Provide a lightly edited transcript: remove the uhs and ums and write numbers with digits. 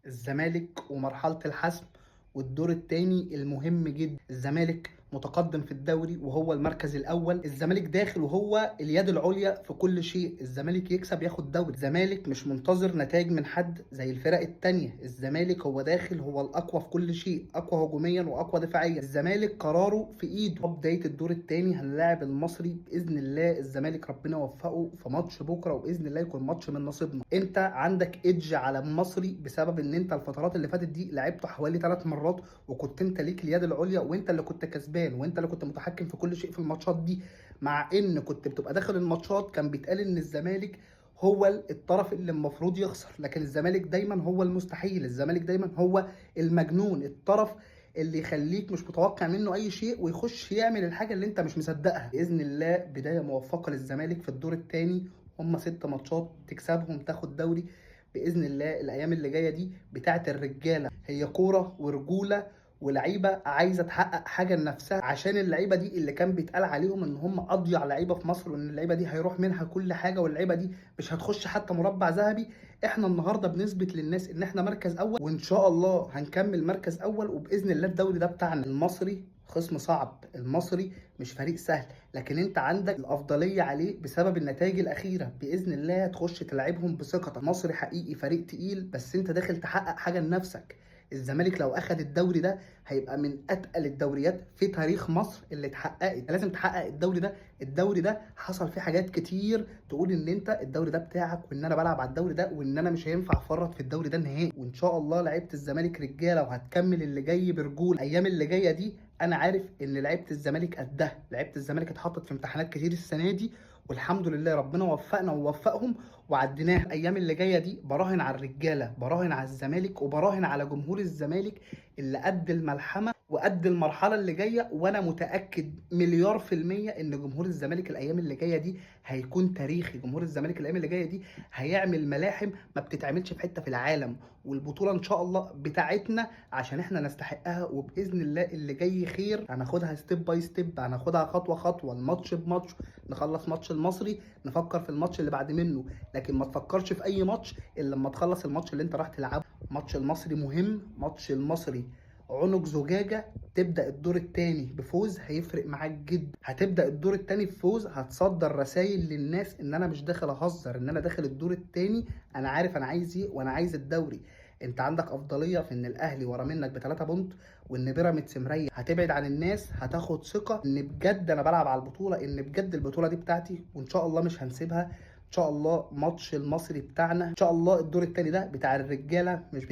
الزمالك ومرحلة الحسم والدور الثاني المهم جدا. الزمالك متقدم في الدوري وهو المركز الاول، الزمالك داخل وهو اليد العليا في كل شيء. الزمالك يكسب ياخد دوري، الزمالك مش منتظر نتائج من حد زي الفرق التانية. الزمالك هو داخل، هو الاقوى في كل شيء، اقوى هجوميا واقوى دفاعيا. الزمالك قراره في ايده. بداية الدور الثاني هنلاعب المصري باذن الله. الزمالك ربنا يوفقه في ماتش بكره وباذن الله يكون ماتش من نصيبنا. انت عندك ايدج على المصري بسبب ان انت الفترات اللي فاتت دي لعبته حوالي 3 مرات، وكنت انت ليك اليد العليا وانت اللي كنت كسبان وانت اللي كنت متحكم في كل شيء في الماتشات دي. مع ان كنت بتبقى داخل الماتشات كان بيتقال ان الزمالك هو الطرف اللي المفروض يخسر، لكن الزمالك دايما هو المستحيل، الزمالك دايما هو المجنون، الطرف اللي يخليك مش متوقع منه اي شيء ويخش يعمل الحاجه اللي انت مش مصدقها. باذن الله بدايه موفقه للزمالك في الدور الثاني، هم 6 ماتشات تكسبهم تاخد دوري باذن الله. الايام اللي جايه دي بتاعه الرجاله، هي كوره ورجوله ولعيبه عايزه تحقق حاجه لنفسها، عشان اللعيبه دي اللي كان بيتقال عليهم ان هم اضيع لعيبه في مصر وان اللعيبه دي هيروح منها كل حاجه واللعيبه دي مش هتخش حتى مربع ذهبي. احنا النهارده بنثبت للناس ان احنا مركز اول، وان شاء الله هنكمل مركز اول، وباذن الله الدوري ده بتاعنا. المصري خصم صعب، المصري مش فريق سهل، لكن انت عندك الافضليه عليه بسبب النتائج الاخيره. باذن الله تخش تلعبهم بثقه. المصري حقيقي فريق تقيل، بس انت داخل تحقق حاجه لنفسك. الزمالك لو اخد الدوري ده هيبقى من اتقل الدوريات في تاريخ مصر اللي اتحققت. لازم تحقق الدوري ده. الدوري ده حصل فيه حاجات كتير تقول ان انت الدوري ده بتاعك، وان انا بلعب على الدوري ده، وان انا مش هينفع افرط في الدوري ده نهائي. وان شاء الله لعيبه الزمالك رجاله وهتكمل اللي جاي برجول. الايام اللي جايه دي انا عارف ان لعيبه الزمالك قدها. لعيبه الزمالك اتحطت في امتحانات كتير السنه دي، والحمد لله ربنا وفقنا ووفقهم وعديناها. الايام اللي جايه دي براهن على الرجاله، براهن على الزمالك، وبراهن على جمهور الزمالك اللي قد الملحمه وقد المرحله اللي جايه. وانا متاكد مليار في الميه ان جمهور الزمالك الايام اللي جايه دي هيكون تاريخي. جمهور الزمالك الايام اللي جايه دي هيعمل ملاحم ما بتتعملش في حته في العالم، والبطوله ان شاء الله بتاعتنا عشان احنا نستحقها. وباذن الله اللي جاي خير، هناخدها ستيب باي ستيب، هناخدها خطوه خطوه، الماتش بماتش. نخلص ماتش المصري نفكر في الماتش اللي بعد منه، لكن ما تفكرش في اي ماتش الا لما تخلص الماتش اللي انت راح تلعبه. ماتش المصري مهم، ماتش المصري عنق زجاجة. تبدأ الدور الثاني بفوز هيفرق معاك جدا. هتبدأ الدور الثاني بفوز، هتصدر رسائل للناس ان انا مش داخل اهزر، ان انا داخل الدور الثاني انا عارف انا عايز ايه وانا عايز الدوري. انت عندك افضليه في ان الاهلي ورا منك ب3 بونت، وان بيراميدز مريح. هتبعد عن الناس، هتاخد ثقه ان بجد انا بلعب على البطوله، ان بجد البطوله دي بتاعتي، وان شاء الله مش هنسيبها. ان شاء الله ماتش المصري بتاعنا، ان شاء الله الدور الثاني ده بتاع الرجاله مش